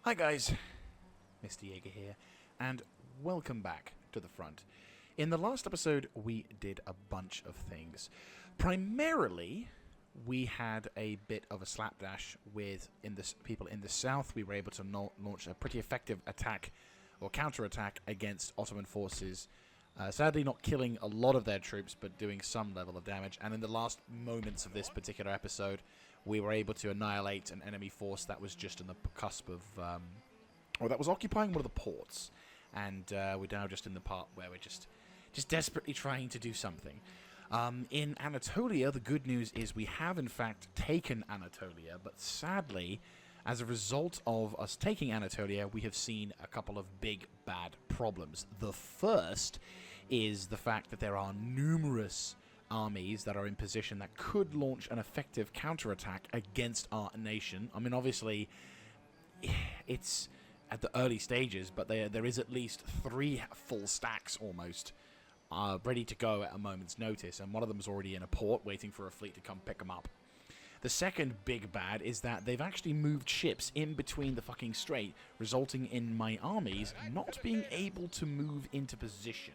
Hi guys, Mr. Jaeger here, and welcome back to the front. In the last episode, we did a bunch of things. Primarily, we had a bit of a slapdash with people in the south. We were able to launch a pretty effective attack or counterattack against Ottoman forces. Sadly, not killing a lot of their troops, but doing some level of damage. And in the last moments of this particular episode, we were able to annihilate an enemy force that was just on the cusp of, or that was occupying one of the ports. And we're now just in the part where we're just desperately trying to do something. In Anatolia, the good news is we have in fact taken Anatolia, but sadly, as a result of us taking Anatolia, we have seen a couple of big, bad problems. The first is the fact that there are numerous armies that are in position that could launch an effective counterattack against our nation. I mean, obviously, it's at the early stages, but there is at least 3 full stacks almost ready to go at a moment's notice, and one of them is already in a port waiting for a fleet to come pick them up. The second big bad is that they've actually moved ships in between the fucking strait, resulting in my armies not being able to move into position.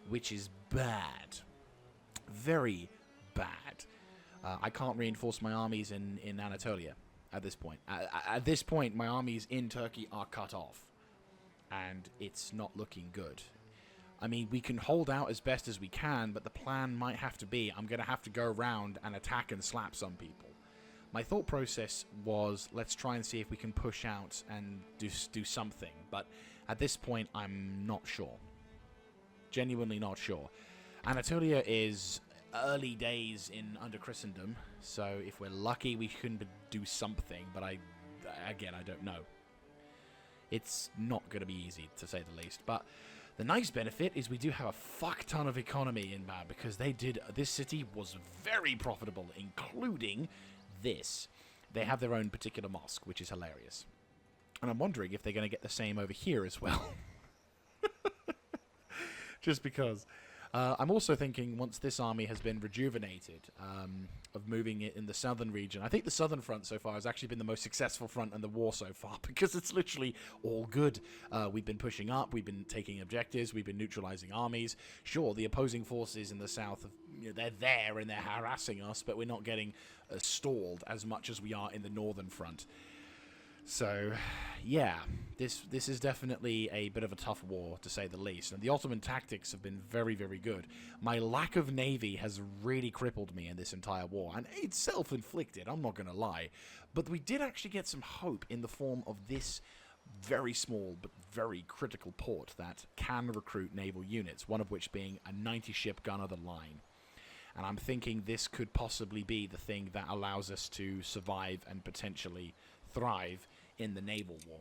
Which is bad. Very bad. I can't reinforce my armies in Anatolia at this point. At this point, my armies in Turkey are cut off. And it's not looking good. I mean, we can hold out as best as we can, but the plan might have to be, I'm going to have to go around and attack and slap some people. My thought process was, let's try and see if we can push out and do something. But at this point, I'm not sure. Genuinely not sure. Anatolia is early days under Christendom, so if we're lucky, we can do something, but again, I don't know. It's not going to be easy, to say the least, but the nice benefit is we do have a fuck ton of economy in Bad, because this city was very profitable, including this. They have their own particular mosque, which is hilarious. And I'm wondering if they're going to get the same over here as well. Just because. I'm also thinking, once this army has been rejuvenated, of moving it in the southern region. I think the southern front so far has actually been the most successful front in the war so far, because it's literally all good. We've been pushing up, we've been taking objectives, we've been neutralizing armies. Sure, the opposing forces in the south, they're there and they're harassing us, but we're not getting stalled as much as we are in the northern front. So, yeah, this is definitely a bit of a tough war, to say the least. And the Ottoman tactics have been very, very good. My lack of navy has really crippled me in this entire war, and it's self-inflicted, I'm not going to lie. But we did actually get some hope in the form of this very small but very critical port that can recruit naval units, one of which being a 90-ship gun of the line. And I'm thinking this could possibly be the thing that allows us to survive and potentially thrive in the naval war.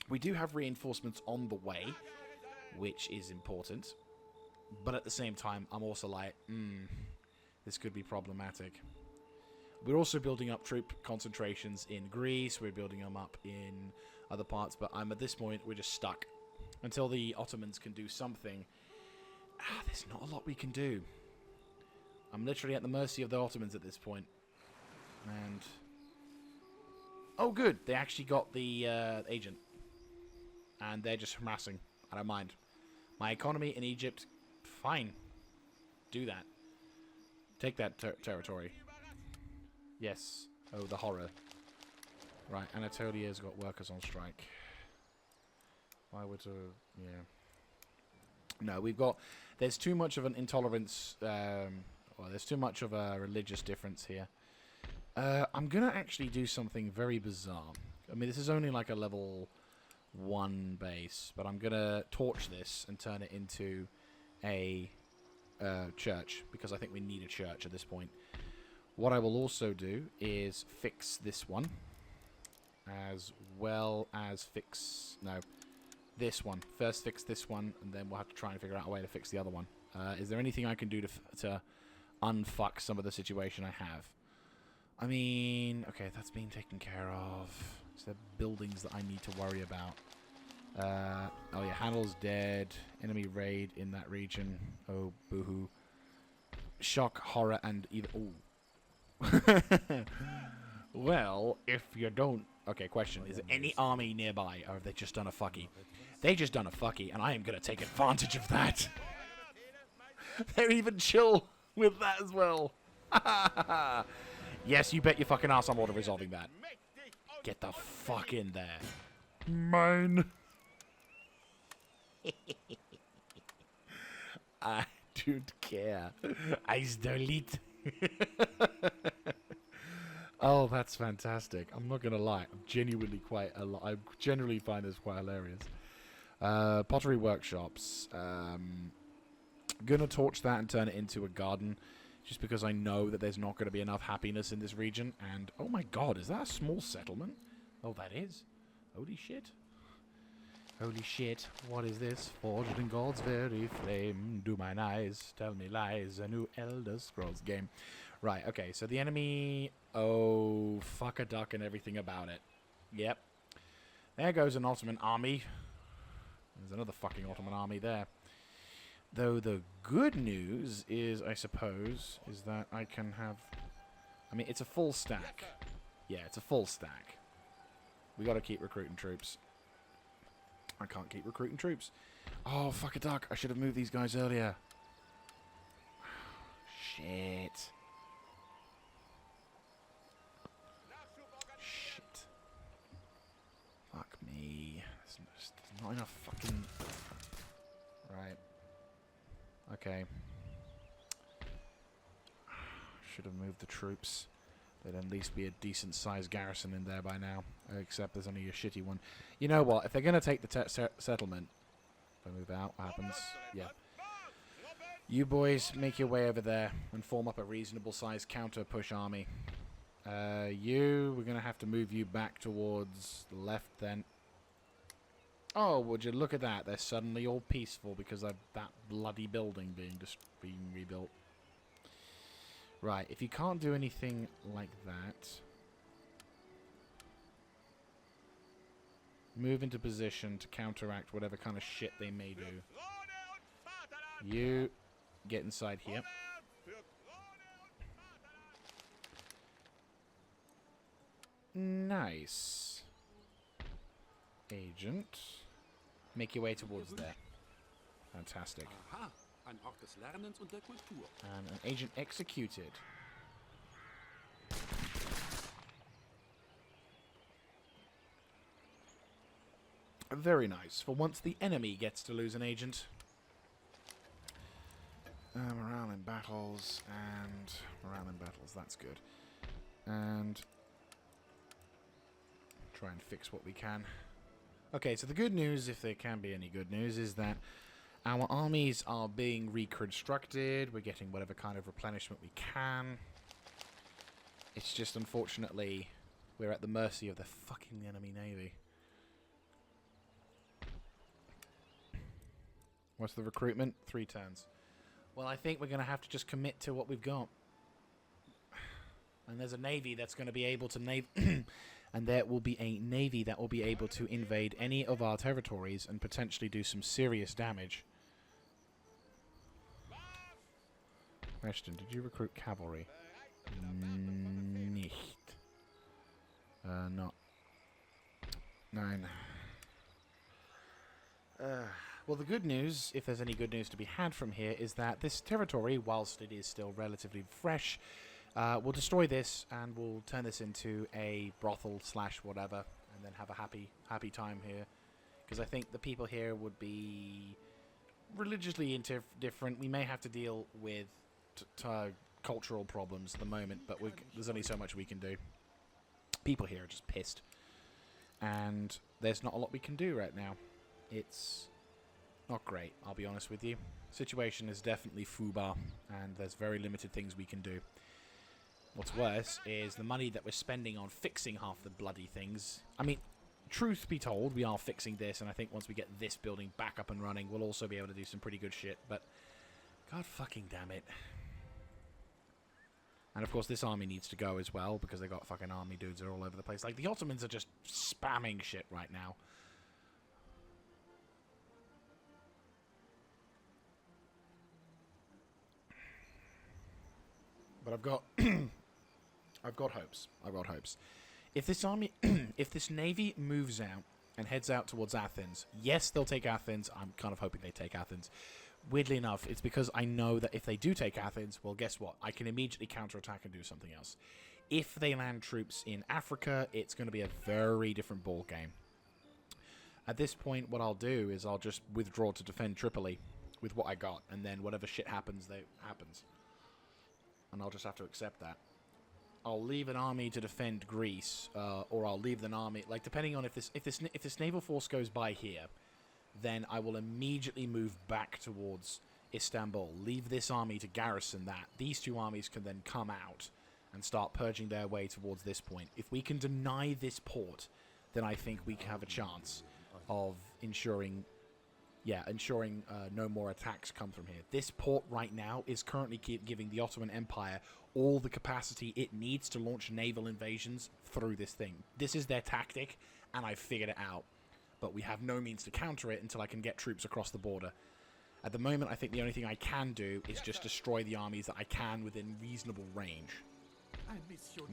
We do have reinforcements on the way, which is important. But at the same time, I'm also like, this could be problematic. We're also building up troop concentrations in Greece. We're building them up in other parts. But at this point, we're just stuck. Until the Ottomans can do something, there's not a lot we can do. I'm literally at the mercy of the Ottomans at this point. And oh, good. They actually got the agent. And they're just harassing. I don't mind. My economy in Egypt, fine. Do that. Take that territory. Yes. Oh, the horror. Right, Anatolia's got workers on strike. Why would yeah. No, there's too much of an intolerance, there's too much of a religious difference here. I'm going to actually do something very bizarre. I mean, this is only like a level 1 base, but I'm going to torch this and turn it into a church, because I think we need a church at this point. What I will also do is fix this one, as well as this one. First fix this one, and then we'll have to try and figure out a way to fix the other one. Is there anything I can do to unfuck some of the situation I have? I mean, okay, that's being taken care of. Is there buildings that I need to worry about? Oh yeah, Handel's dead. Enemy raid in that region. Oh, boohoo. Shock, horror, and either... Ooh. Well, if you don't... Okay, question. Is there any army nearby, or have they just done a fucky? They just done a fucky, and I am going to take advantage of that. They're even chill with that as well. Yes, you bet your fucking ass I'm auto-resolving that. Get the fuck in there. Mine. I don't care. I delete. Oh, that's fantastic. I'm not going to lie. I'm genuinely I generally find this quite hilarious. Pottery workshops. Gonna torch that and turn it into a garden. Just because I know that there's not going to be enough happiness in this region. And, oh my god, is that a small settlement? Oh, that is. Holy shit. Holy shit. What is this? Forged in God's very flame. Do mine eyes tell me lies? A new Elder Scrolls game. Right, okay, so the enemy... Oh, fuck a duck and everything about it. Yep. There goes an Ottoman army. There's another fucking Ottoman army there. Though the good news is, I suppose, is that I can have... I mean, it's a full stack. Yeah, it's a full stack. We gotta keep recruiting troops. I can't keep recruiting troops. Oh, fuck a duck. I should have moved these guys earlier. Shit. Shit. Fuck me. There's not enough fucking... Right. Okay. Should have moved the troops. There'd at least be a decent sized garrison in there by now. Except there's only a shitty one. You know what? If they're going to take the settlement... If I move out, what happens? Yeah. You boys make your way over there and form up a reasonable sized counter push army. We're going to have to move you back towards the left then. Oh, would you look at that? They're suddenly all peaceful because of that bloody building being rebuilt. Right, if you can't do anything like that, move into position to counteract whatever kind of shit they may do. You get inside here. Nice. Agent. Make your way towards there. Fantastic. And an agent executed. Very nice. For once the enemy gets to lose an agent. Morale in battles and morale in battles. That's good. And try and fix what we can. Okay, so the good news, if there can be any good news, is that our armies are being reconstructed. We're getting whatever kind of replenishment we can. It's just, unfortunately, we're at the mercy of the fucking enemy navy. What's the recruitment? 3 turns. Well, I think we're going to have to just commit to what we've got. And there's a navy that's going to be able to... And there will be a navy that will be able to invade any of our territories and potentially do some serious damage. Question, did you recruit cavalry? Nicht. Not. 9. Well, the good news, if there's any good news to be had from here, is that this territory, whilst it is still relatively fresh... we'll destroy this and we'll turn this into a brothel / whatever, and then have a happy time here. Because I think the people here would be religiously indifferent. We may have to deal with cultural problems at the moment, but there's only so much we can do. People here are just pissed. And there's not a lot we can do right now. It's not great, I'll be honest with you. Situation is definitely FUBAR, and there's very limited things we can do. What's worse is the money that we're spending on fixing half the bloody things. I mean, truth be told, we are fixing this, and I think once we get this building back up and running, we'll also be able to do some pretty good shit, but god fucking damn it. And of course this army needs to go as well, because they got fucking army dudes that are all over the place. Like, the Ottomans are just spamming shit right now. But I've got I've got hopes. I've got hopes. If this army, if this navy moves out and heads out towards Athens, yes, they'll take Athens. I'm kind of hoping they take Athens. Weirdly enough, it's because I know that if they do take Athens, well, guess what? I can immediately counterattack and do something else. If they land troops in Africa, it's going to be a very different ball game. At this point, what I'll do is I'll just withdraw to defend Tripoli with what I got, and then whatever shit happens, happens. And I'll just have to accept that. I'll leave an army to defend Greece, or I'll leave an army, like, depending on if this naval force goes by here, then I will immediately move back towards Istanbul. Leave this army to garrison that. These two armies can then come out and start purging their way towards this point. If we can deny this port, then I think we have a chance of ensuring no more attacks come from here. This port right now is currently giving the Ottoman Empire all the capacity it needs to launch naval invasions through this thing. This is their tactic, and I've figured it out. But we have no means to counter it until I can get troops across the border. At the moment, I think the only thing I can do is just destroy the armies that I can within reasonable range. I'm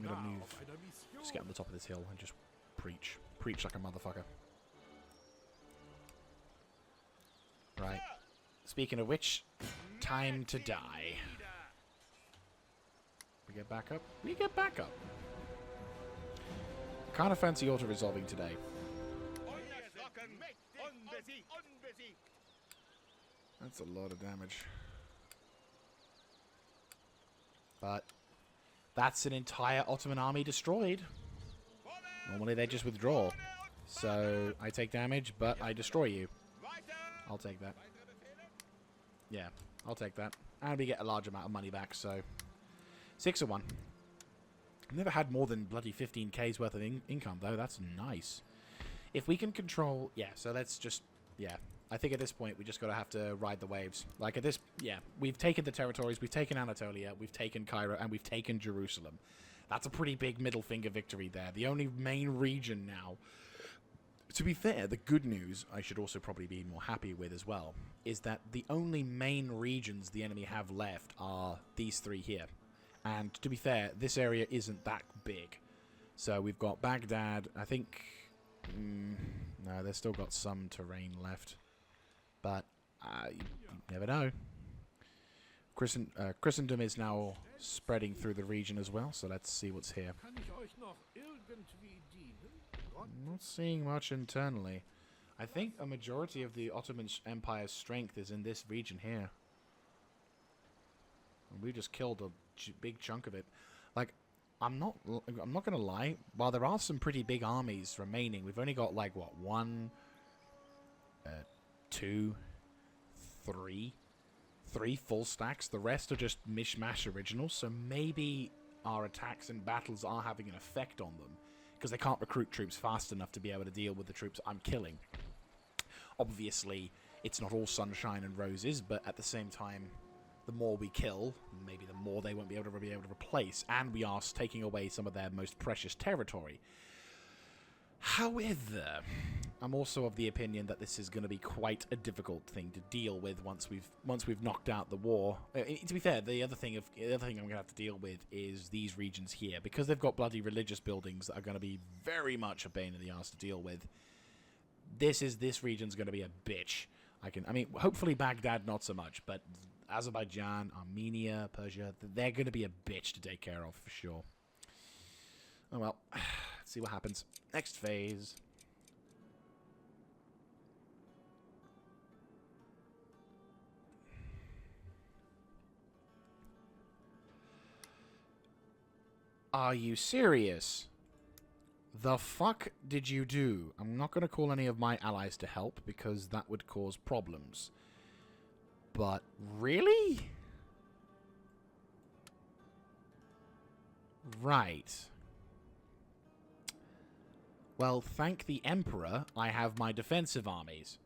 going to move, just get on the top of this hill and just preach. Preach like a motherfucker. Right. Speaking of which, time to die. We get back up? We get back up. Kind of fancy auto-resolving today. That's a lot of damage. But that's an entire Ottoman army destroyed. Normally they just withdraw. So I take damage, but I destroy you. I'll take that. Yeah, I'll take that. And we get a large amount of money back, so 6-1. I've never had more than bloody 15k's worth of income, though. That's nice. If we can control... Yeah, so let's just... Yeah, I think at this point we just got to have to ride the waves. Like at this... Yeah, we've taken the territories, we've taken Anatolia, we've taken Cairo, and we've taken Jerusalem. That's a pretty big middle finger victory there. The only main region now... To be fair, the good news, I should also probably be more happy with as well, is that the only main regions the enemy have left are these three here. And to be fair, this area isn't that big. So we've got Baghdad, I think... no, they've still got some terrain left. But you never know. Christendom is now spreading through the region as well, so let's see what's here. I'm not seeing much internally. I think a majority of the Ottoman Empire's strength is in this region here. And we just killed a big chunk of it. Like, I'm not gonna lie. While there are some pretty big armies remaining, we've only got like what 1, 2, 3 full stacks. The rest are just mishmash originals. So maybe our attacks and battles are having an effect on them. Because they can't recruit troops fast enough to be able to deal with the troops I'm killing. Obviously, it's not all sunshine and roses, but at the same time, the more we kill, maybe the more they won't be able to replace, and we are taking away some of their most precious territory. However, I'm also of the opinion that this is going to be quite a difficult thing to deal with once we've knocked out the war. To be fair, the other thing I'm going to have to deal with is these regions here, because they've got bloody religious buildings that are going to be very much a pain in the ass to deal with. This region's going to be a bitch. I mean, hopefully Baghdad not so much, but Azerbaijan, Armenia, Persia, they're going to be a bitch to take care of for sure. Oh well, let's see what happens. Next phase. Are you serious? The fuck did you do? I'm not going to call any of my allies to help because that would cause problems. But really? Right. Well, thank the Emperor, I have my defensive armies.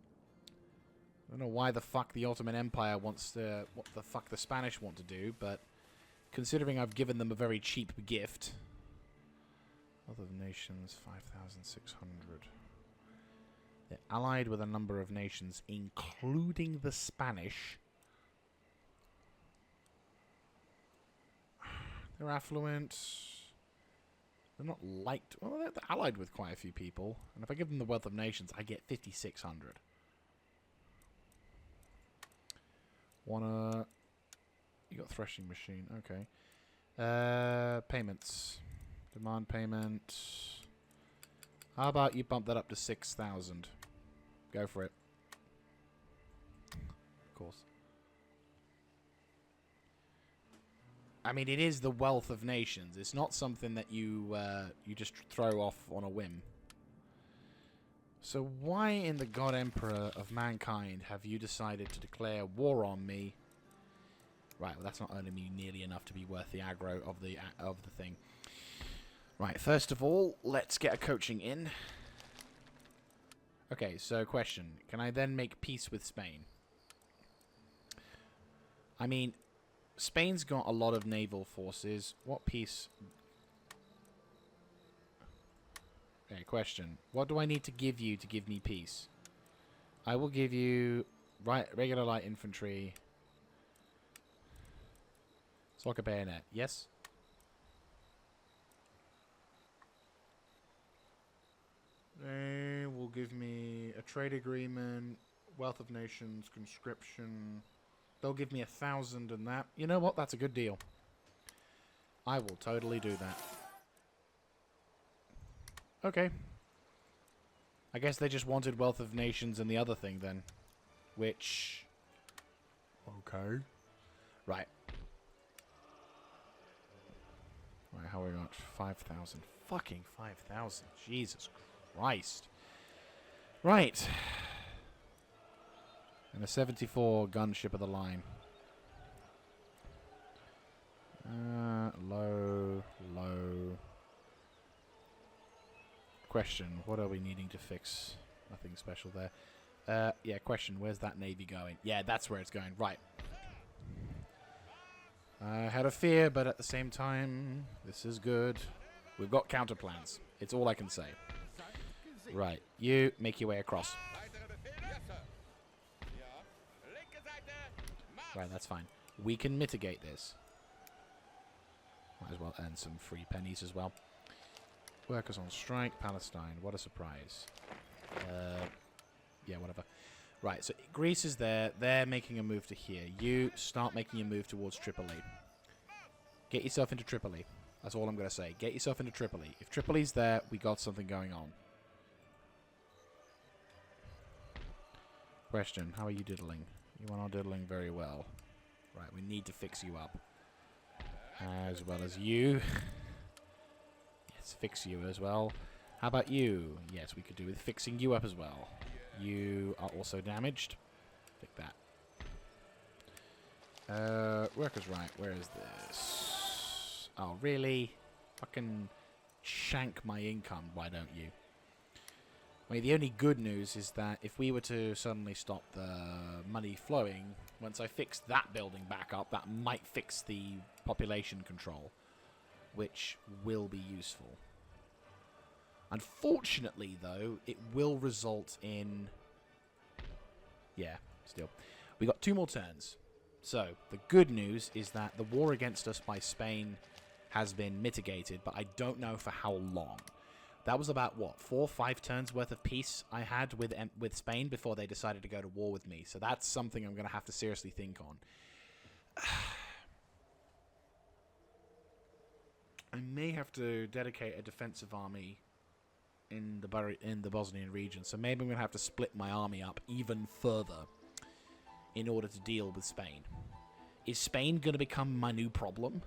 I don't know why the fuck the Ottoman Empire wants to... What the fuck the Spanish want to do, but... Considering I've given them a very cheap gift... Other nations, 5,600. They're allied with a number of nations, including the Spanish. They're affluent. They're not liked. Well, they're allied with quite a few people. And if I give them the Wealth of Nations, I get 5,600. Wanna... You got Threshing Machine. Okay. Payments. Demand payment. How about you bump that up to 6,000? Go for it. Of course. I mean, it is the Wealth of Nations. It's not something that you just throw off on a whim. So why in the God Emperor of Mankind have you decided to declare war on me? Right, well, that's not earning me nearly enough to be worth the aggro of the thing. Right, first of all, let's get a coaching in. Okay, so question. Can I then make peace with Spain? I mean... Spain's got a lot of naval forces. What peace? Okay, question. What do I need to give you to give me peace? I will give you regular light infantry. It's like a bayonet. Yes? They will give me a trade agreement, Wealth of Nations, conscription... They'll give me 1,000 and that. You know what? That's a good deal. I will totally do that. Okay. I guess they just wanted Wealth of Nations and the other thing then. Which... Okay. Right. Right, how are we got? 5,000. Fucking 5,000. Jesus Christ. Right. And a 74 gunship of the line. Low. Question, what are we needing to fix? Nothing special there. Yeah, question, where's that navy going? Yeah, that's where it's going. Right. I had a fear, but at the same time, this is good. We've got counter plans. It's all I can say. Right, you make your way across. Right, that's fine. We can mitigate this. Might as well earn some free pennies as well. Workers on strike, Palestine. What a surprise. Yeah, whatever. Right, so Greece is there. They're making a move to here. You start making a move towards Tripoli. Get yourself into Tripoli. That's all I'm going to say. Get yourself into Tripoli. If Tripoli's there, we got something going on. Question, how are you diddling? You are not diddling very well. Right, we need to fix you up. As well as you. Yes, fix you as well. How about you? Yes, we could do with fixing you up as well. You are also damaged. Take that. Workers' right. Where is this? Oh, really? Fucking shank my income, why don't you? I mean, the only good news is that if we were to suddenly stop the money flowing, once I fix that building back up, that might fix the population control, which will be useful. Unfortunately, though, it will result in... Yeah, still. We got 2 more turns. So, the good news is that the war against us by Spain has been mitigated, but I don't know for how long. That was about, what, 4 or 5 turns worth of peace I had with Spain before they decided to go to war with me. So that's something I'm going to have to seriously think on. I may have to dedicate a defensive army in the Bosnian region. So maybe I'm going to have to split my army up even further in order to deal with Spain. Is Spain going to become my new problem?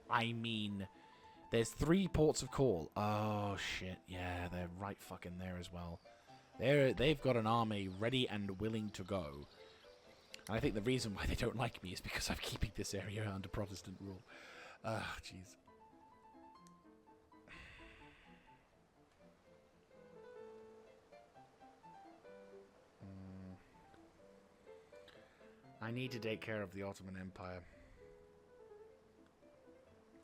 I mean... There's 3 ports of call. Oh, shit. Yeah, they're right fucking there as well. They've got an army ready and willing to go. And I think the reason why they don't like me is because I'm keeping this area under Protestant rule. Ah, jeez. I need to take care of the Ottoman Empire.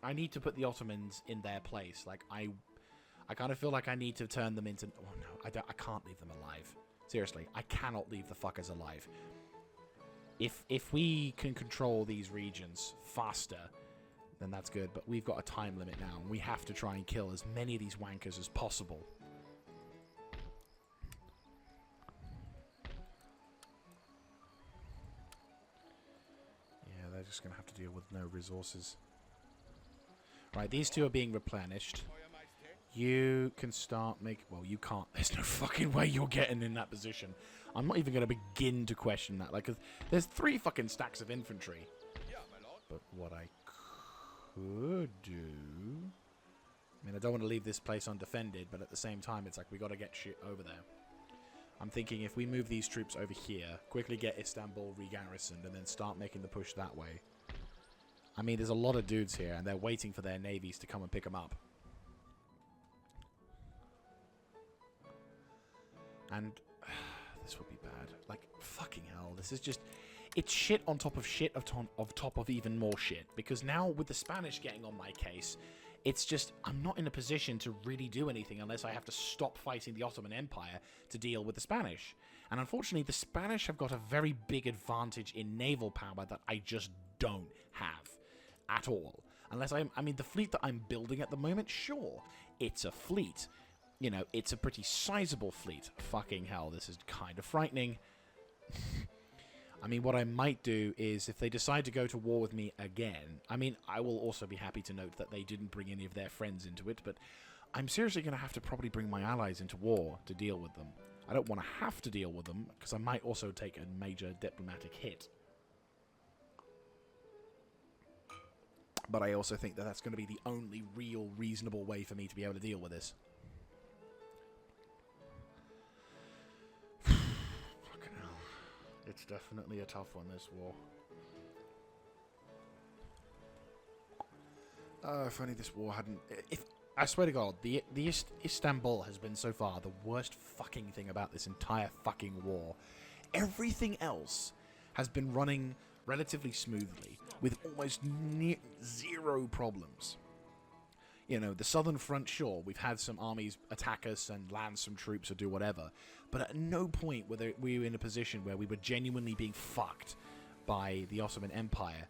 I need to put the Ottomans in their place. Like, I kind of feel like I need to turn them into... Oh, no. I can't leave them alive. Seriously. I cannot leave the fuckers alive. If we can control these regions faster, then that's good. But we've got a time limit now, and we have to try and kill as many of these wankers as possible. Yeah, they're just going to have to deal with no resources. Right, these two are being replenished. You can start making... Well, you can't. There's no fucking way you're getting in that position. I'm not even going to begin to question that. Like, there's 3 fucking stacks of infantry. But what I could do... I mean, I don't want to leave this place undefended, but at the same time, it's like we got to get shit over there. I'm thinking if we move these troops over here, quickly get Istanbul re-garrisoned, and then start making the push that way. I mean, there's a lot of dudes here, and they're waiting for their navies to come and pick them up. And this would be bad. Like, fucking hell. This is just... It's shit on top of shit of top of even more shit. Because now, with the Spanish getting on my case, it's just... I'm not in a position to really do anything unless I have to stop fighting the Ottoman Empire to deal with the Spanish. And unfortunately, the Spanish have got a very big advantage in naval power that I just don't have at all. Unless I mean, the fleet that I'm building at the moment, sure, it's a fleet. You know, it's a pretty sizable fleet. Fucking hell, this is kind of frightening. I mean, what I might do is, if they decide to go to war with me again... I mean, I will also be happy to note that they didn't bring any of their friends into it, but I'm seriously going to have to probably bring my allies into war to deal with them. I don't want to have to deal with them, because I might also take a major diplomatic hit. But I also think that that's going to be the only real reasonable way for me to be able to deal with this. It's definitely a tough one, this war. If only this war hadn't... I swear to God, the Istanbul has been so far the worst fucking thing about this entire fucking war. Everything else has been running relatively smoothly, with almost zero problems. You know, the southern front, sure, we've had some armies attack us and land some troops or do whatever, but at no point were we were in a position where we were genuinely being fucked by the Ottoman Empire.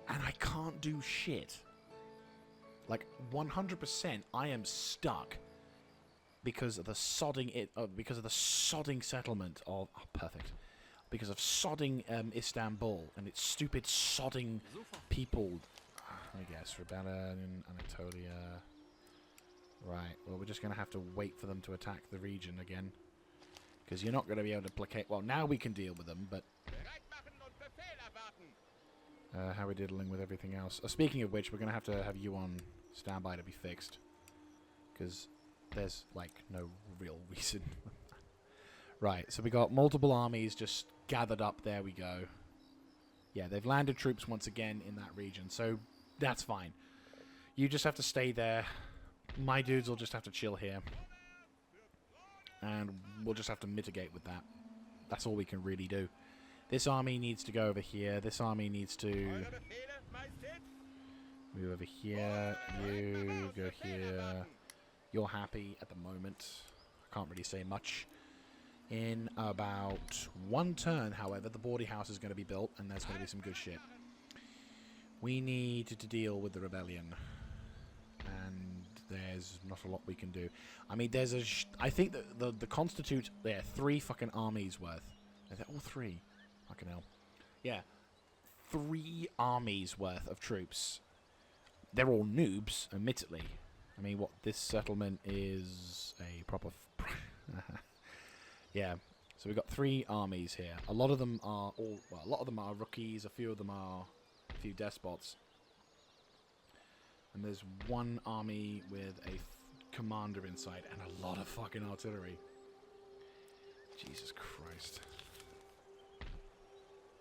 And I can't do shit. Like, 100% I am stuck because of the sodding settlement of... Oh, perfect. Because of sodding Istanbul and its stupid sodding people... I guess. Rebellion, Anatolia. Right. Well, we're just going to have to wait for them to attack the region again. Because you're not going to be able to placate... Well, now we can deal with them, but... how are we dealing with everything else? Speaking of which, we're going to have you on standby to be fixed. Because there's, like, no real reason. Right. So we got multiple armies just gathered up. There we go. Yeah, they've landed troops once again in that region. So... That's fine. You just have to stay there. My dudes will just have to chill here. And we'll just have to mitigate with that. That's all we can really do. This army needs to go over here. This army needs to move over here. You go here. You're happy at the moment. I can't really say much. In about 1 turn, however, the boarding house is going to be built, and there's going to be some good shit. We need to deal with the rebellion, and there's not a lot we can do. I mean, there's I think that the constitute... There, 3 fucking armies worth. Are they all 3? Fucking hell. Yeah. 3 armies worth of troops. They're all noobs, admittedly. I mean, what, this settlement is a proper... Yeah. So we've got 3 armies here. A lot of them are all... Well, a lot of them are rookies. A few of them are... few despots, and there's 1 army with a commander inside and a lot of fucking artillery. Jesus Christ,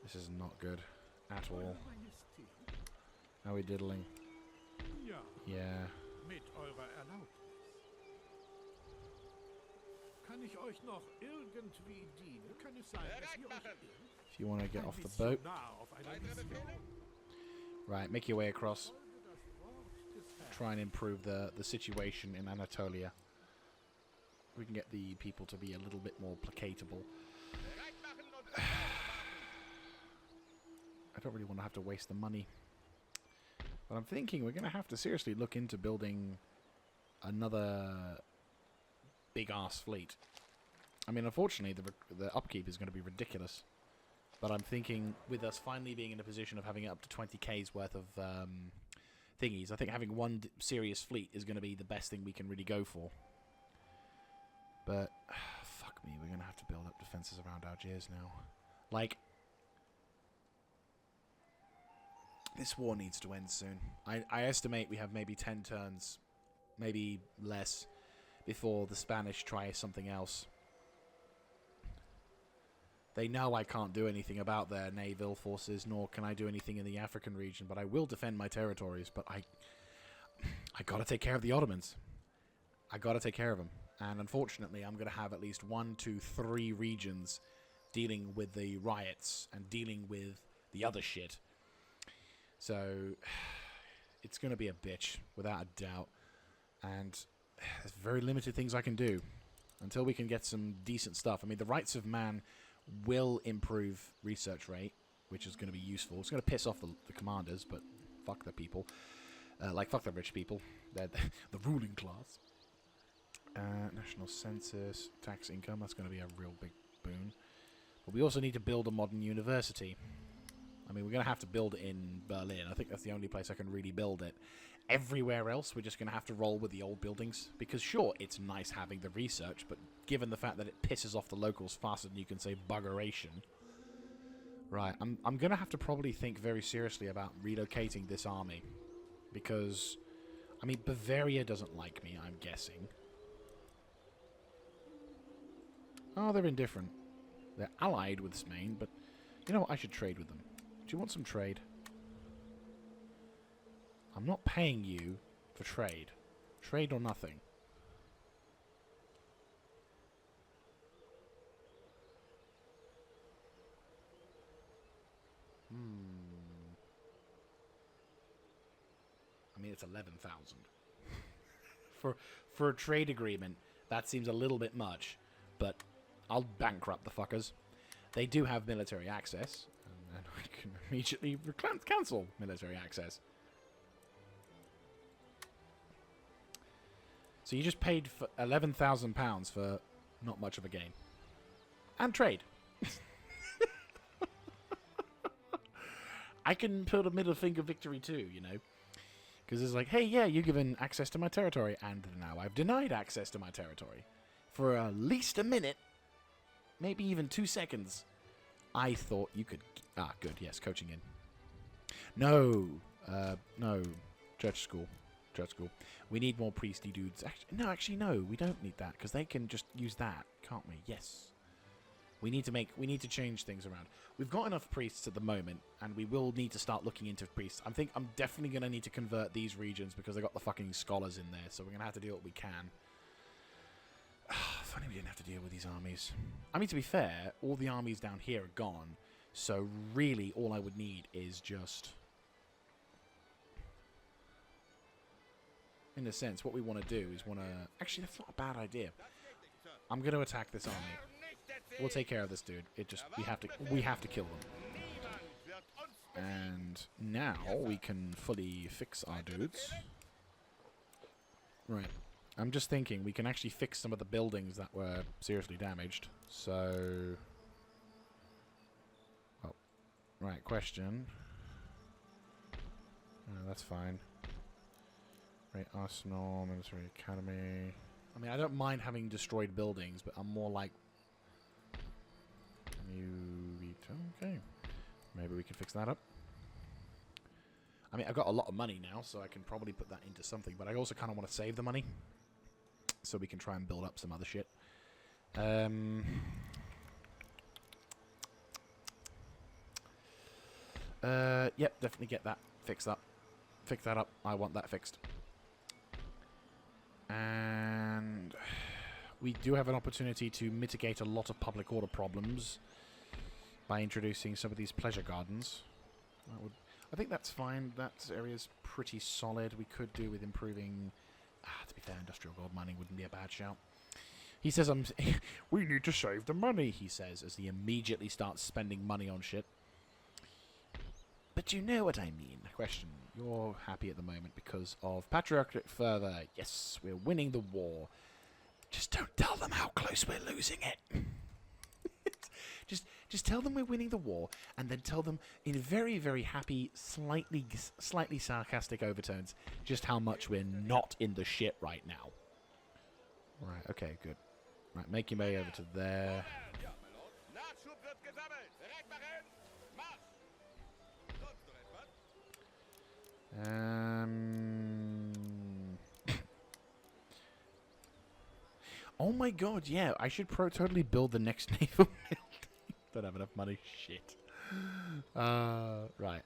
this is not good at all. How are we diddling? Yeah. If you want to get off the boat. Right, make your way across. Try and improve the situation in Anatolia. We can get the people to be a little bit more placatable. I don't really want to have to waste the money. But I'm thinking we're going to have to seriously look into building another big-ass fleet. I mean, unfortunately, the upkeep is going to be ridiculous. But I'm thinking, with us finally being in a position of having up to 20k's worth of thingies, I think having one serious fleet is going to be the best thing we can really go for. But, fuck me, we're going to have to build up defences around Algiers now. Like, this war needs to end soon. I estimate we have maybe 10 turns, maybe less, before the Spanish try something else. They know I can't do anything about their naval forces, nor can I do anything in the African region, but I will defend my territories. But I gotta take care of the Ottomans. I gotta take care of them. And unfortunately, I'm gonna have at least 1, 2, 3 regions dealing with the riots and dealing with the other shit. So, it's gonna be a bitch, without a doubt. And there's very limited things I can do until we can get some decent stuff. I mean, the rights of man will improve research rate, which is going to be useful. It's going to piss off the commanders, but fuck the people. Like, fuck the rich people. They're the ruling class. National census, tax income, that's going to be a real big boon. But we also need to build a modern university. I mean, we're going to have to build it in Berlin. I think that's the only place I can really build it. Everywhere else, we're just going to have to roll with the old buildings. Because, sure, it's nice having the research, but given the fact that it pisses off the locals faster than you can say buggeration. Right, I'm going to have to probably think very seriously about relocating this army. Because, I mean, Bavaria doesn't like me, I'm guessing. Oh, they're indifferent. They're allied with Spain, but you know what? I should trade with them. Do you want some trade? I'm not paying you for trade. Trade or nothing. I mean, it's 11,000. For a trade agreement, that seems a little bit much, but I'll bankrupt the fuckers. They do have military access, and I can immediately cancel military access. So you just paid for £11,000 for not much of a gain. And trade. I can put a middle finger victory too, you know. Because it's like, hey, yeah, you've given access to my territory, and now I've denied access to my territory. For at least a minute, maybe even 2 seconds, I thought you could... Ah, good, yes, coaching in. No, no, church school. Church school. We need more priesty dudes. Actually, no, we don't need that, because they can just use that, can't we? Yes. We need to change things around. We've got enough priests at the moment, and we will need to start looking into priests. I'm definitely going to need to convert these regions because they got the fucking scholars in there, so we're going to have to do what we can. Funny we didn't have to deal with these armies. I mean, to be fair, all the armies down here are gone, so really all I would need is just... In a sense, what we want to do is Actually, that's not a bad idea. I'm going to attack this army. We'll take care of this dude. We have to kill them. And now we can fully fix our dudes. Right. I'm just thinking we can actually fix some of the buildings that were seriously damaged. So... Oh. Right, question. That's fine. Right, arsenal, military academy. I mean, I don't mind having destroyed buildings, but I'm more like... Okay. Maybe we can fix that up. I mean, I've got a lot of money now, so I can probably put that into something, but I also kind of want to save the money. So we can try and build up some other shit. Yep, definitely get that. Fix that. Fix that up. I want that fixed. And we do have an opportunity to mitigate a lot of public order problems by introducing some of these pleasure gardens. I think that's fine. That area's pretty solid. We could do with improving... to be fair, industrial gold mining wouldn't be a bad shout. He says, we need to save the money, he says, as he immediately starts spending money on shit. But you know what I mean. Question. You're happy at the moment because of patriotic fervor. Yes, we're winning the war. Just don't tell them how close we're losing it. Just tell them we're winning the war, and then tell them in very, very happy, slightly sarcastic overtones just how much we're not in the shit right now. Right, okay, good. Right, make your way over to there. Oh my god, yeah, I should totally build the next naval building. Don't have enough money. Shit. Right.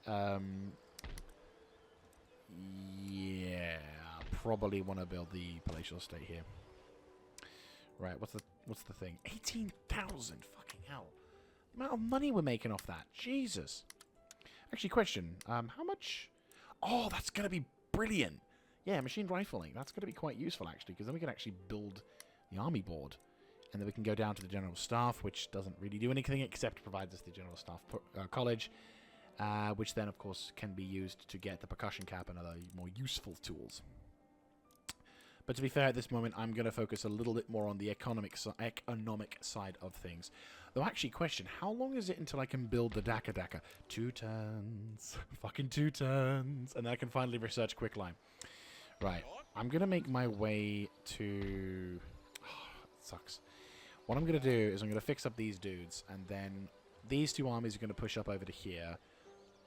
Yeah, probably want to build the palatial estate here. Right. What's the thing? 18,000. Fucking hell. The amount of money we're making off that. Jesus. Actually, question. How much? Oh, that's gonna be brilliant. Yeah, machine rifling. That's gonna be quite useful actually, because then we can actually build the army board. And then we can go down to the General Staff, which doesn't really do anything except provides us the General Staff College, which then, of course, can be used to get the percussion cap and other more useful tools. But to be fair, at this moment, I'm going to focus a little bit more on the economic side of things. Though, actually, question, how long is it until I can build the Daka Daka? 2 turns. Fucking 2 turns. And then I can finally research quicklime. Right. I'm going to make my way to... Oh, it sucks. What I'm going to do is I'm going to fix up these dudes, and then these 2 armies are going to push up over to here.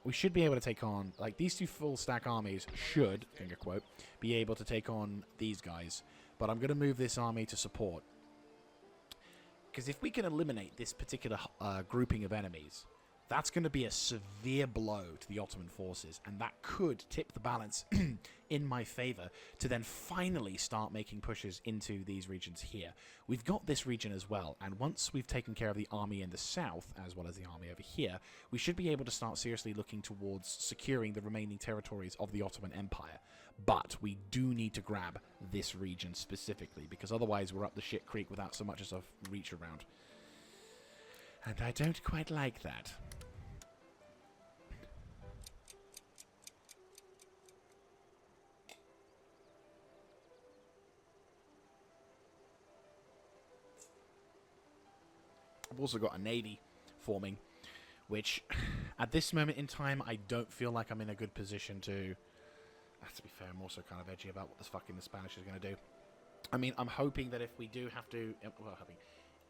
We should be able to take on, like, these 2 full stack armies should, finger quote, be able to take on these guys. But I'm going to move this army to support. Because if we can eliminate this particular grouping of enemies, that's going to be a severe blow to the Ottoman forces, and that could tip the balance in my favor to then finally start making pushes into these regions here. We've got this region as well, and once we've taken care of the army in the south, as well as the army over here, we should be able to start seriously looking towards securing the remaining territories of the Ottoman Empire. But we do need to grab this region specifically, because otherwise we're up the shit creek without so much as a reach around. And I don't quite like that. I've also got a navy forming, which at this moment in time I don't feel like I'm in a good position to be fair, I'm also kind of edgy about what the Spanish is going to do. I mean, I'm hoping that if we do have to,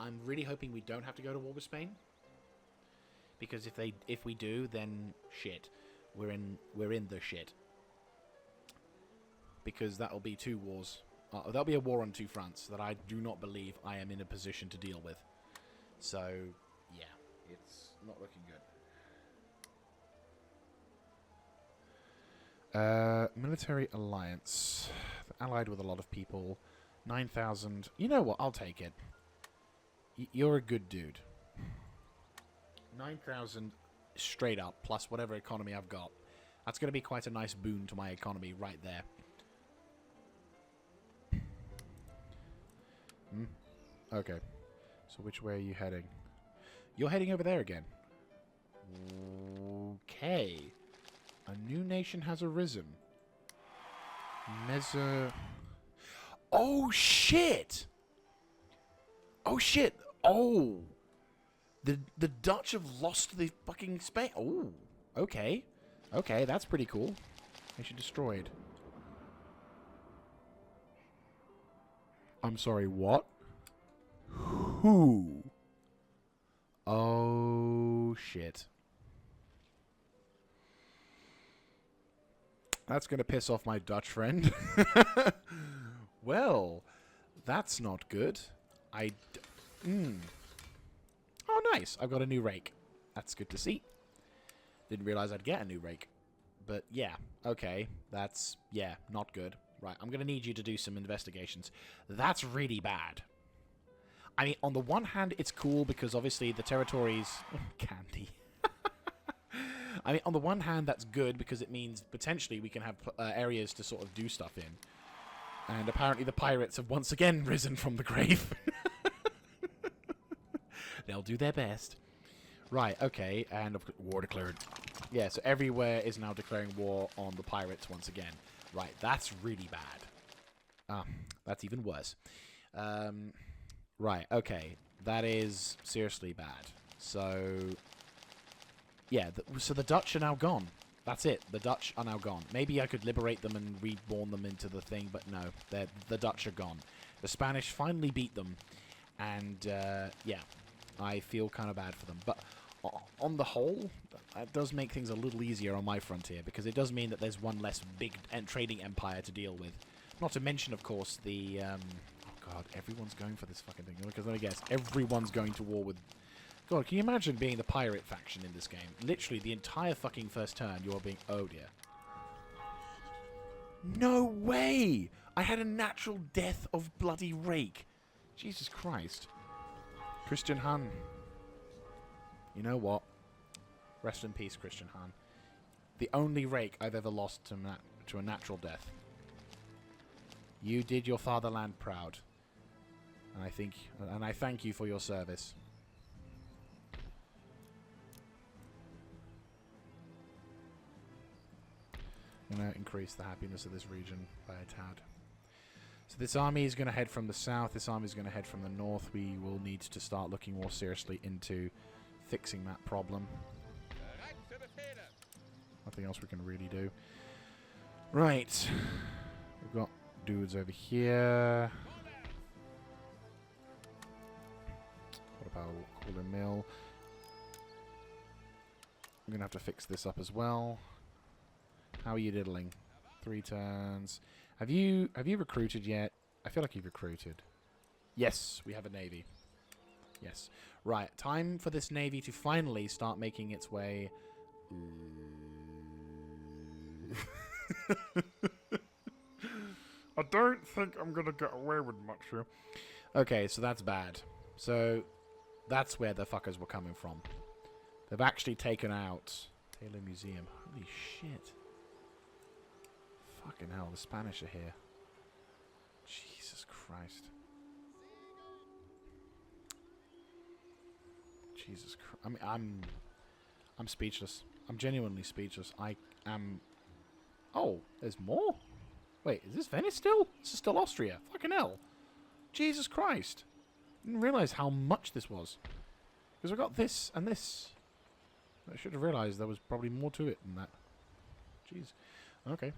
I'm really hoping we don't have to go to war with Spain, because if we do, then shit, we're in the shit, because that'll be 2 wars. That'll be a war on 2 fronts that I do not believe I am in a position to deal with. So, yeah, it's not looking good. Military alliance. Allied with a lot of people. 9,000. You know what? I'll take it. You're a good dude. 9,000 straight up, plus whatever economy I've got. That's going to be quite a nice boon to my economy right there. Okay. So which way are you heading? You're heading over there again. Okay. A new nation has arisen. Oh, shit! Oh, shit! Oh! The Dutch have lost the fucking Spain. Oh, okay. Okay, that's pretty cool. Nation destroyed. I'm sorry, what? Who? Oh, shit. That's going to piss off my Dutch friend. Well, that's not good. Oh, nice. I've got a new rake. That's good to see. Didn't realize I'd get a new rake. But, yeah. Okay. That's, yeah, not good. Right, I'm going to need you to do some investigations. That's really bad. I mean, on the one hand, it's cool because obviously the territories... Candy. I mean, on the one hand, that's good because it means potentially we can have areas to sort of do stuff in. And apparently the pirates have once again risen from the grave. They'll do their best. Right, okay, and war declared. Yeah, so everywhere is now declaring war on the pirates once again. Right, that's really bad. Ah, that's even worse. Right, okay. That is seriously bad. So, yeah, so the Dutch are now gone. That's it. The Dutch are now gone. Maybe I could liberate them and reborn them into the thing, but no. The Dutch are gone. The Spanish finally beat them, and, yeah, I feel kind of bad for them. But on the whole, that does make things a little easier on my frontier, because it does mean that there's one less big trading empire to deal with. Not to mention, of course, the... oh, God, everyone's going for this fucking thing. Because let me guess, everyone's going to war with... God, can you imagine being the pirate faction in this game? Literally, the entire fucking first turn, you're being... Oh, dear. No way! I had a natural death of bloody rake. Jesus Christ. Christian Han. You know what? Rest in peace, Christian Han. The only rake I've ever lost to a natural death. You did your fatherland proud. And I thank you for your service. I'm going to increase the happiness of this region by a tad. So this army is going to head from the south. This army is going to head from the north. We will need to start looking more seriously into fixing that problem. Nothing else we can really do. Right. We've got dudes over here. What about Calder Mill? I'm going to have to fix this up as well. How are you diddling? 3 turns. Have you recruited yet? I feel like you've recruited. Yes, we have a navy. Yes. Right, time for this navy to finally start making its way... I don't think I'm going to get away with much here. Okay, so that's bad. So, that's where the fuckers were coming from. They've actually taken out Taylor Museum. Holy shit. Fucking hell, the Spanish are here. Jesus Christ. Jesus Christ. I mean, I'm speechless. I'm genuinely speechless. I am... Oh, there's more? Wait, is this Venice still? This is still Austria. Fucking hell. Jesus Christ. Didn't realise how much this was. Because I got this and this. I should have realised there was probably more to it than that. Jeez. Okay.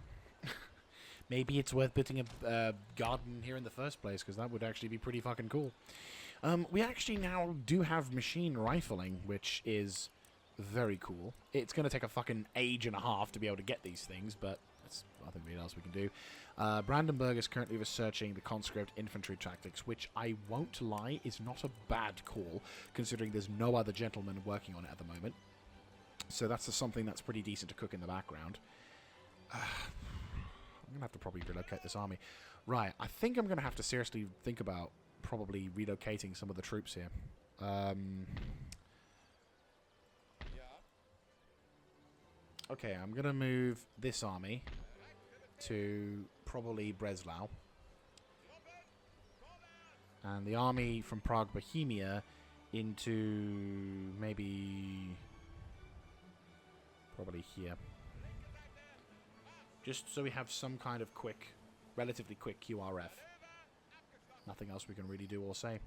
Maybe it's worth putting a garden here in the first place, because that would actually be pretty fucking cool. We actually now do have machine rifling, which is very cool. It's going to take a fucking age and a half to be able to get these things, but that's nothing really else we can do. Brandenburg is currently researching the conscript infantry tactics, which I won't lie is not a bad call, considering there's no other gentleman working on it at the moment. So that's something that's pretty decent to cook in the background. I'm going to have to probably relocate this army. Right, I think I'm going to have to seriously think about probably relocating some of the troops here. Okay, I'm going to move this army to probably Breslau. And the army from Prague, Bohemia into maybe... probably here. Just so we have some kind of quick, relatively quick QRF. Nothing else we can really do or say.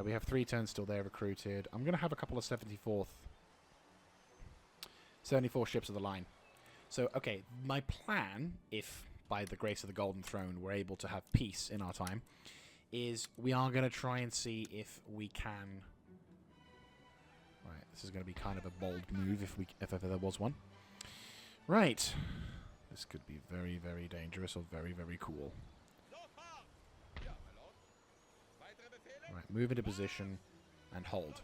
We have 3 turns still there recruited. I'm going to have a couple of 74 ships of the line. So, okay, my plan, if by the grace of the Golden Throne we're able to have peace in our time, is we are going to try and see if we can... Right, this is going to be kind of a bold move if ever there was one. Right. This could be very, very dangerous or very, very cool. Right, move into position and hold.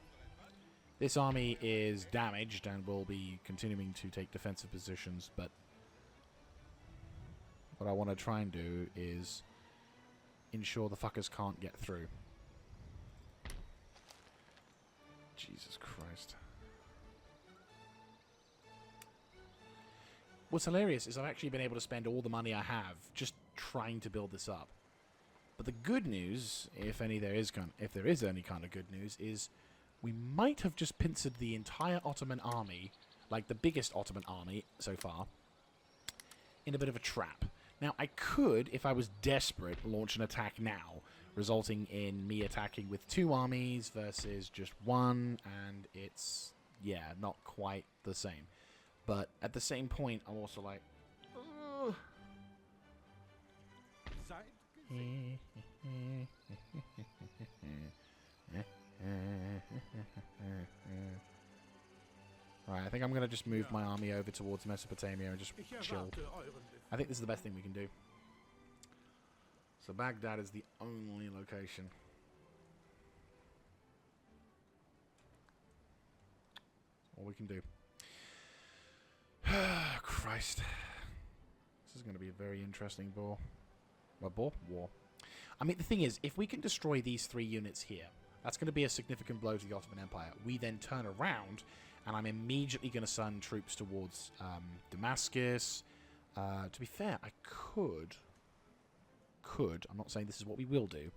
This army is damaged and will be continuing to take defensive positions, but what I want to try and do is ensure the fuckers can't get through. Jesus Christ. What's hilarious is I've actually been able to spend all the money I have just trying to build this up. But the good news, if there is any kind of good news, is we might have just pincered the entire Ottoman army like the biggest Ottoman army so far, in a bit of a trap. Now, I could, if I was desperate, launch an attack now, resulting in me attacking with 2 armies versus just 1, and it's, yeah, not quite the same. But at the same point, I'm also like, ugh. Right, I think I'm going to just move my army over towards Mesopotamia and just chill. I think this is the best thing we can do. So Baghdad is the only location. All we can do. Christ. This is going to be a very interesting war. War. I mean, the thing is, if we can destroy these 3 units here, that's going to be a significant blow to the Ottoman Empire. We then turn around, and I'm immediately going to send troops towards Damascus. To be fair, I could, I'm not saying this is what we will do,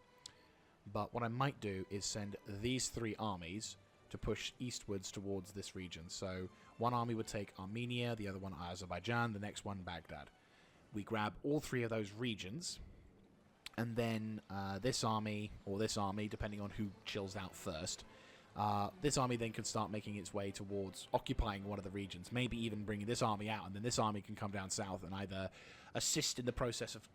but what I might do is send these 3 armies to push eastwards towards this region. So one army would take Armenia, the other one Azerbaijan, the next one Baghdad. We grab all 3 of those regions, and then this army, or this army, depending on who chills out first, this army then can start making its way towards occupying one of the regions, maybe even bringing this army out, and then this army can come down south and either assist in the process of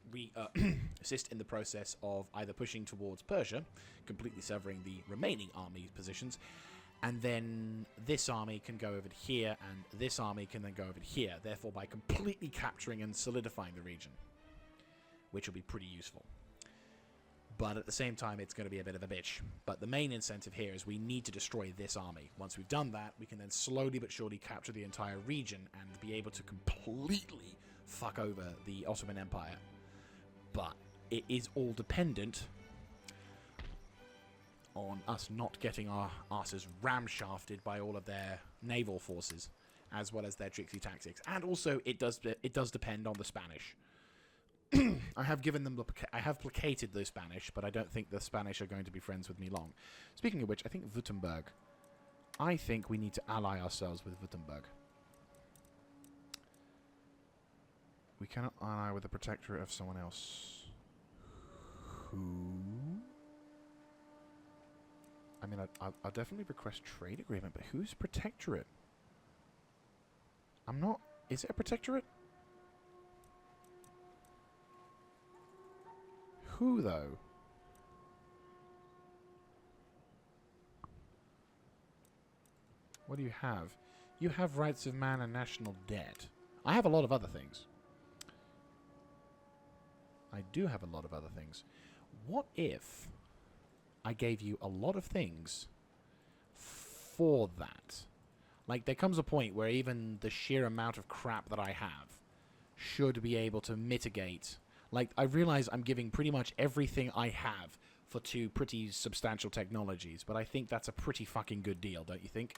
either pushing towards Persia, completely severing the remaining army positions, and then this army can go over to here, and this army can then go over to here, therefore by completely capturing and solidifying the region, which will be pretty useful. But at the same time, it's going to be a bit of a bitch. But the main incentive here is we need to destroy this army. Once we've done that, we can then slowly but surely capture the entire region and be able to completely fuck over the Ottoman Empire. But it is all dependent on us not getting our asses ramshafted by all of their naval forces, as well as their tricksy tactics. And also, it does depend on the Spanish. I have placated the Spanish, but I don't think the Spanish are going to be friends with me long. Speaking of which, I think Württemberg. I think we need to ally ourselves with Württemberg. We cannot ally with the protectorate of someone else. Who? I mean, I'll definitely request trade agreement, but who's protectorate? I'm not... Is it a protectorate? Who, though? What do you have? You have rights of man and national debt. I have a lot of other things. I do have a lot of other things. What if I gave you a lot of things for that? Like, there comes a point where even the sheer amount of crap that I have should be able to mitigate. Like, I realize I'm giving pretty much everything I have for 2 pretty substantial technologies, but I think that's a pretty fucking good deal, don't you think?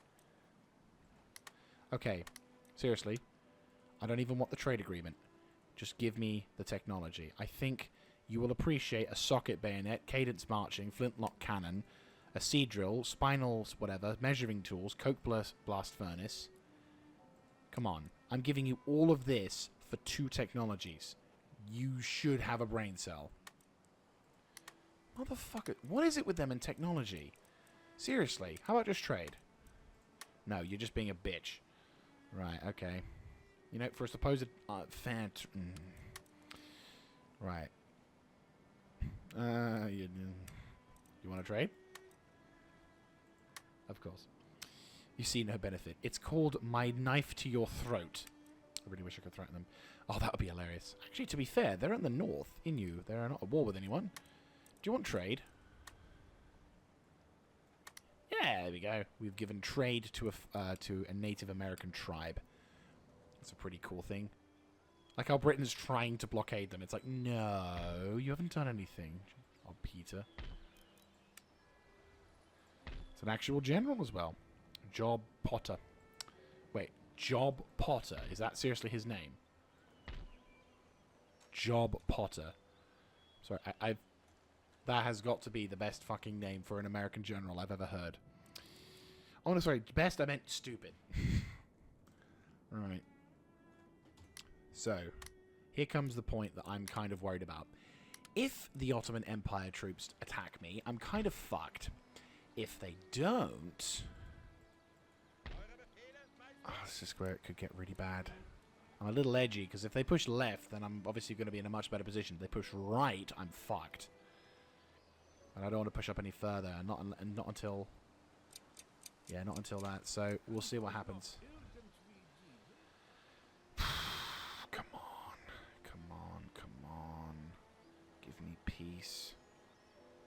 Okay, seriously, I don't even want the trade agreement. Just give me the technology. I think you will appreciate a socket bayonet, cadence marching, flintlock cannon, a sea drill, spinals, whatever, measuring tools, coke blast furnace. Come on, I'm giving you all of this for 2 technologies. You should have a brain cell. Motherfucker, what is it with them in technology? Seriously, how about just trade? No, you're just being a bitch. Right, okay. You know, for a supposed fan... Right. You want to trade? Of course. You see no benefit. It's called My Knife to Your Throat. I really wish I could threaten them. Oh, that would be hilarious. Actually, to be fair, they're in the north. Inu, they're not at war with anyone. Do you want trade? Yeah, there we go. We've given trade to a Native American tribe. That's a pretty cool thing. Like how Britain's trying to blockade them. It's like, no, you haven't done anything. Oh, Peter. It's an actual general as well. Job Potter. Wait, Job Potter. Is that seriously his name? Job Potter. Sorry, that has got to be the best fucking name for an American general I've ever heard. Oh, no, sorry. Best, I meant stupid. Right. So, here comes the point that I'm kind of worried about. If the Ottoman Empire troops attack me, I'm kind of fucked. If they don't... Oh, this is where it could get really bad. I'm a little edgy, because if they push left, then I'm obviously going to be in a much better position. If they push right, I'm fucked. And I don't want to push up any further, and not until... Yeah, not until that, so we'll see what happens. Come on. Come on, come on. Give me peace.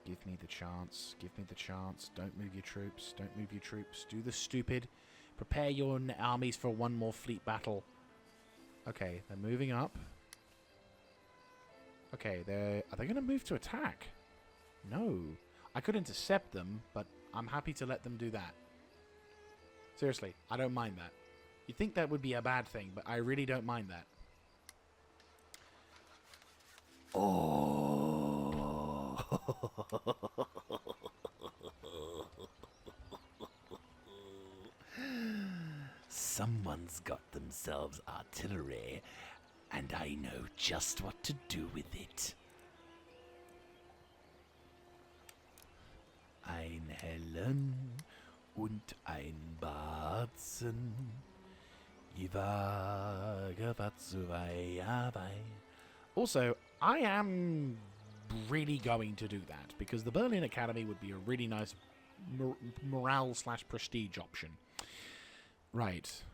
Give me the chance. Give me the chance. Don't move your troops. Don't move your troops. Do the stupid. Prepare your armies for one more fleet battle. Okay, they're moving up. Okay, are they going to move to attack? No. I could intercept them, but I'm happy to let them do that. Seriously, I don't mind that. You'd think that would be a bad thing, but I really don't mind that. Oh. Someone's got themselves artillery, and I know just what to do with it. Ein Hellen und ein Batzen, Also, I am really going to do that, because the Berlin Academy would be a really nice morale/prestige option. Right.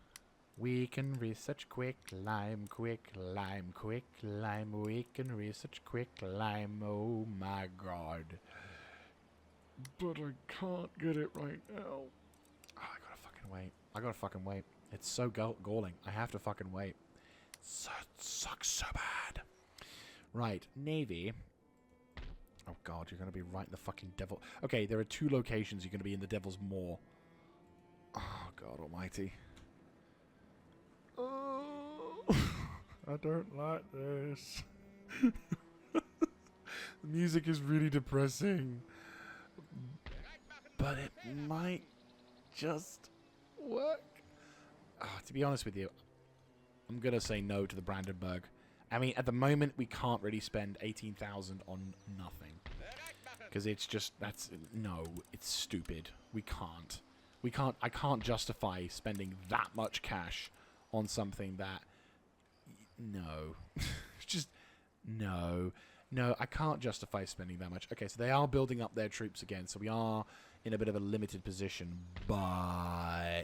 We can research quick lime, quick lime, quick lime. We can research quick lime. Oh my god. But I can't get it right now. Oh, I gotta fucking wait. I gotta fucking wait. It's so galling. I have to fucking wait. It sucks so bad. Right, Navy. Oh god, you're gonna be right in the fucking devil. Okay, there are 2 locations you're gonna be in the Devil's Maw. Oh god almighty. Oh, I don't like this. The music is really depressing. But it might just work. Oh, to be honest with you, I'm going to say no to the Brandenburg. I mean, at the moment, we can't really spend 18,000 on nothing. Because it's just, no, it's stupid. We can't. I can't justify spending that much cash on something that, no. Just, no. No, I can't justify spending that much. Okay, so they are building up their troops again, so we are in a bit of a limited position, but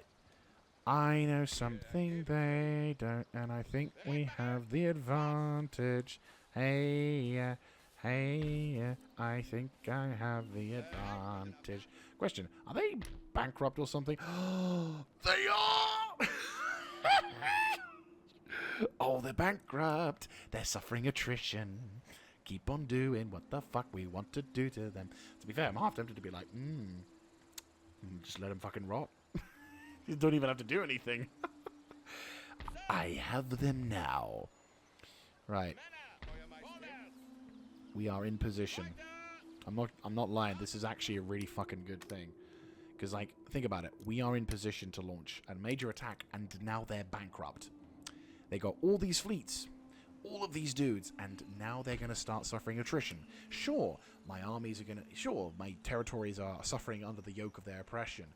I know something they don't, and I think we have the advantage. Hey, hey, I think I have the advantage. Question, are they bankrupt or something? They are! Oh, they're bankrupt. They're suffering attrition. Keep on doing what the fuck we want to do to them. To be fair, I'm half tempted to be like, just let them fucking rot. You don't even have to do anything. I have them now. Right. We are in position. I'm not lying. This is actually a really fucking good thing. Because, like, think about it. We are in position to launch a major attack, and now they're bankrupt. They got all these fleets, all of these dudes, and now they're going to start suffering attrition. Sure, my armies are going to... Sure, my territories are suffering under the yoke of their oppression,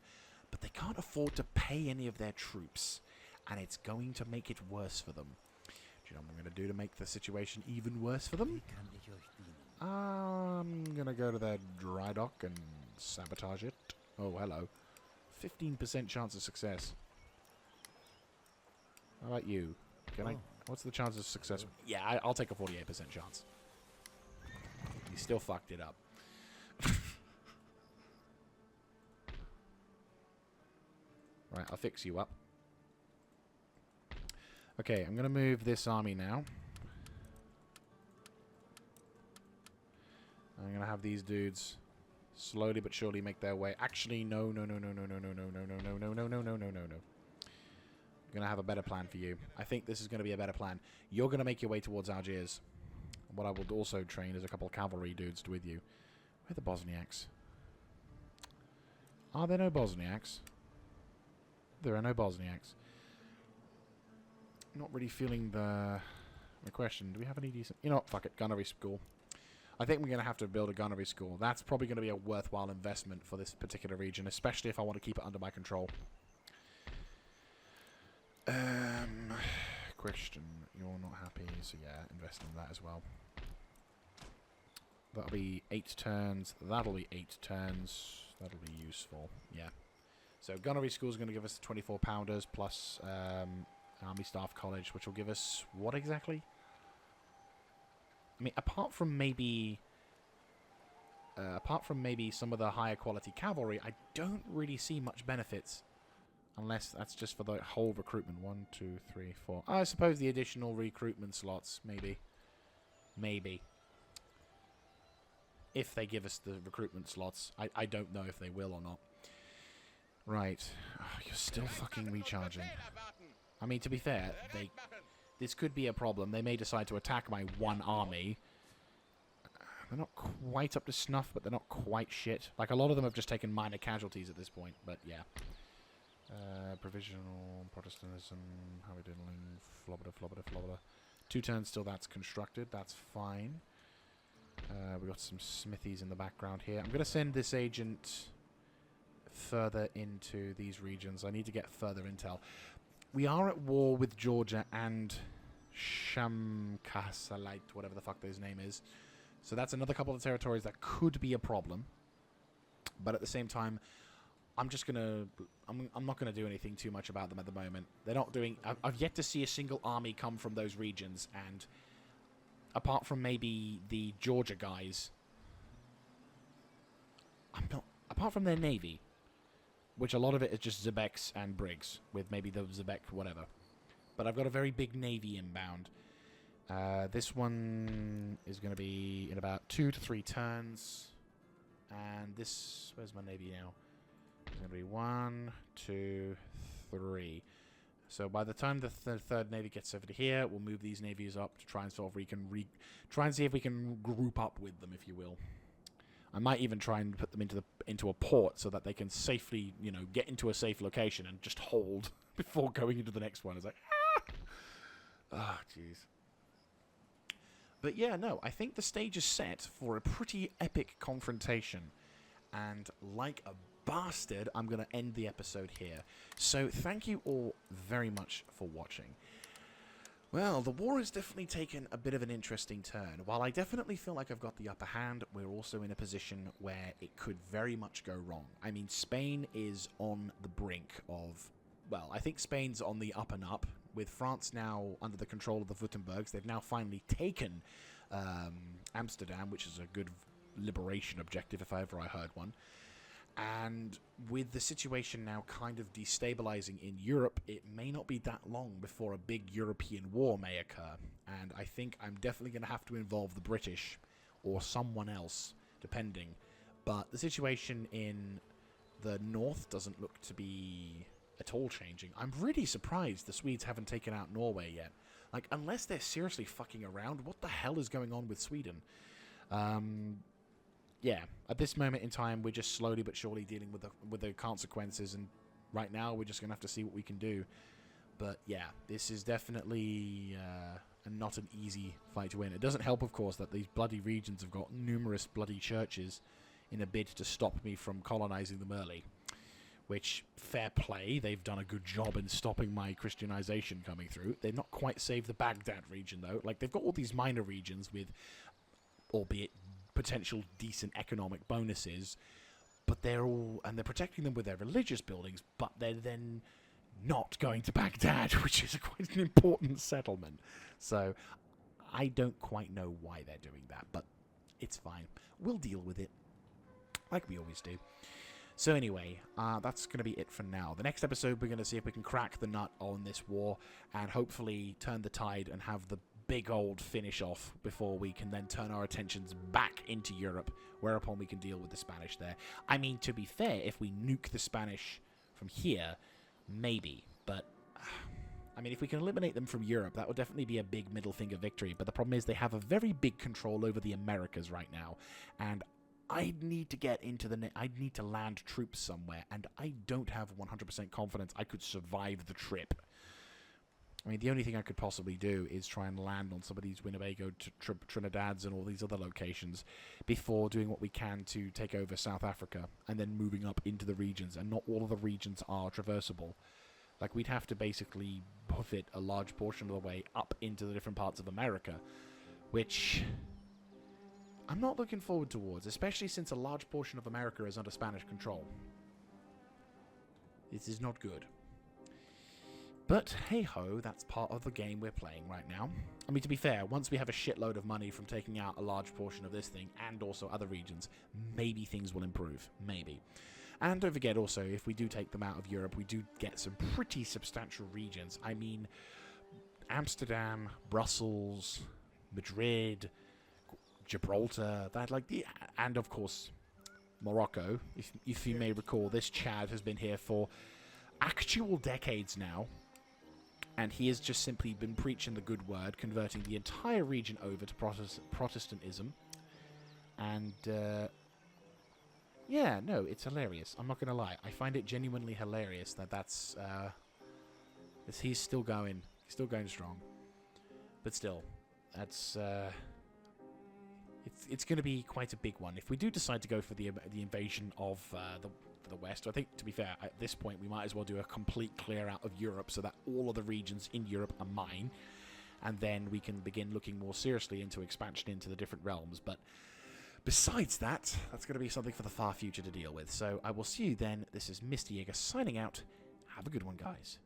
but they can't afford to pay any of their troops, and it's going to make it worse for them. Do you know what I'm going to do to make the situation even worse for them? I'm going to go to their dry dock and sabotage it. Oh, hello. 15% chance of success. How about you? Can I... What's the chance of success? Yeah, I'll take a 48% chance. You still fucked it up. Right, I'll fix you up. Okay, I'm going to move this army now. I'm going to have these dudes slowly but surely make their way. Actually, no. I'm going to have a better plan for you. I think this is going to be a better plan. You're going to make your way towards Algiers. What I will also train is a couple of cavalry dudes with you. Where are the Bosniaks? Are there no Bosniaks? There are no Bosniaks. not really feeling the question. Do we have any decent... You know what? Fuck it. Gunnery school. I think we're going to have to build a gunnery school. That's probably going to be a worthwhile investment for this particular region, especially if I want to keep it under my control. Question. You're not happy, so yeah, invest in that as well. That'll be 8 turns. That'll be 8 turns. That'll be useful. Yeah. So gunnery school is going to give us 24 pounders plus army staff college, which will give us what exactly? I mean, apart from maybe some of the higher quality cavalry, I don't really see much benefits. Unless that's just for the whole recruitment. 1, 2, 3, 4. I suppose the additional recruitment slots, maybe. Maybe. If they give us the recruitment slots. I don't know if they will or not. Right. Oh, you're still fucking recharging. I mean, to be fair, this could be a problem. They may decide to attack my one army. They're not quite up to snuff, but they're not quite shit. Like, a lot of them have just taken minor casualties at this point, but yeah. Provisional Protestantism, how are we doing? Flobber. 2 turns till that's constructed. That's fine. We've got some smithies in the background here. I'm going to send this agent further into these regions. I need to get further intel. We are at war with Georgia and Shamkasalite, whatever the fuck his name is. So that's another couple of territories that could be a problem. But at the same time, I'm not gonna do anything too much about them at the moment. They're not doing... I've yet to see a single army come from those regions, and apart from maybe the Georgia guys, apart from their navy, which a lot of it is just Zebeks and Briggs, with maybe the Zebek whatever. But I've got a very big navy inbound. This one is going to be in about 2 to 3 turns. And this... Where's my navy now? It's going to be 1, 2, 3. So by the time the third navy gets over to here, we'll move these navies up to try and sort of try and see if we can group up with them, if you will. I might even try and put them into a port so that they can safely, you know, get into a safe location and just hold before going into the next one. It's like, ah, jeez. But yeah, no, I think the stage is set for a pretty epic confrontation. And like a bastard, I'm going to end the episode here. So thank you all very much for watching. Well, the war has definitely taken a bit of an interesting turn. While I definitely feel like I've got the upper hand, we're also in a position where it could very much go wrong. I mean, Spain is on the brink of... Well, I think Spain's on the up and up. With France now under the control of the Württembergs, they've now finally taken Amsterdam, which is a good liberation objective if ever I heard one. And with the situation now kind of destabilizing in Europe, it may not be that long before a big European war may occur. And I think I'm definitely going to have to involve the British or someone else, depending. But the situation in the north doesn't look to be at all changing. I'm really surprised the Swedes haven't taken out Norway yet. Like, unless they're seriously fucking around, what the hell is going on with Sweden? Yeah, at this moment in time, we're just slowly but surely dealing with the consequences, and right now we're just going to have to see what we can do. But yeah, this is definitely not an easy fight to win. It doesn't help, of course, that these bloody regions have got numerous bloody churches in a bid to stop me from colonizing them early. Which, fair play, they've done a good job in stopping my Christianization coming through. They've not quite saved the Baghdad region, though. Like, they've got all these minor regions with, albeit potential decent economic bonuses, but they're protecting them with their religious buildings, but they're then not going to Baghdad, which is quite an important settlement. So, I don't quite know why they're doing that, but it's fine. We'll deal with it, like we always do. So anyway, that's going to be it for now. The next episode, we're going to see if we can crack the nut on this war and hopefully turn the tide and have the big old finish off before we can then turn our attentions back into Europe, whereupon we can deal with the Spanish there. I mean, to be fair, if we nuke the Spanish from here, maybe. But, I mean, if we can eliminate them from Europe, that would definitely be a big middle finger victory. But the problem is they have a very big control over the Americas right now. And I'd need to get into I'd need to land troops somewhere, and I don't have 100% confidence I could survive the trip. I mean, the only thing I could possibly do is try and land on some of these Winnebago, Trinidads, and all these other locations before doing what we can to take over South Africa and then moving up into the regions. And not all of the regions are traversable. Like, we'd have to basically buffet a large portion of the way up into the different parts of America, which I'm not looking forward towards, especially since a large portion of America is under Spanish control. This is not good. But, hey-ho, that's part of the game we're playing right now. I mean, to be fair, once we have a shitload of money from taking out a large portion of this thing, and also other regions, maybe things will improve. Maybe. And don't forget also, if we do take them out of Europe, we do get some pretty substantial regions. I mean, Amsterdam, Brussels, Madrid, Gibraltar, and of course, Morocco. If you may recall, this Chad has been here for actual decades now. And he has just simply been preaching the good word, converting the entire region over to Protestantism. And, yeah, no, it's hilarious. I'm not going to lie. I find it genuinely hilarious that he's still going. He's still going strong. But still, that's, it's going to be quite a big one. If we do decide to go for the invasion of the West, I think, to be fair, at this point we might as well do a complete clear out of Europe so that all of the regions in Europe are mine, and then we can begin looking more seriously into expansion into the different realms. But besides that, that's going to be something for the far future to deal with. So I will see you then. This is Mr. Jaeger signing out. Have a good one, guys.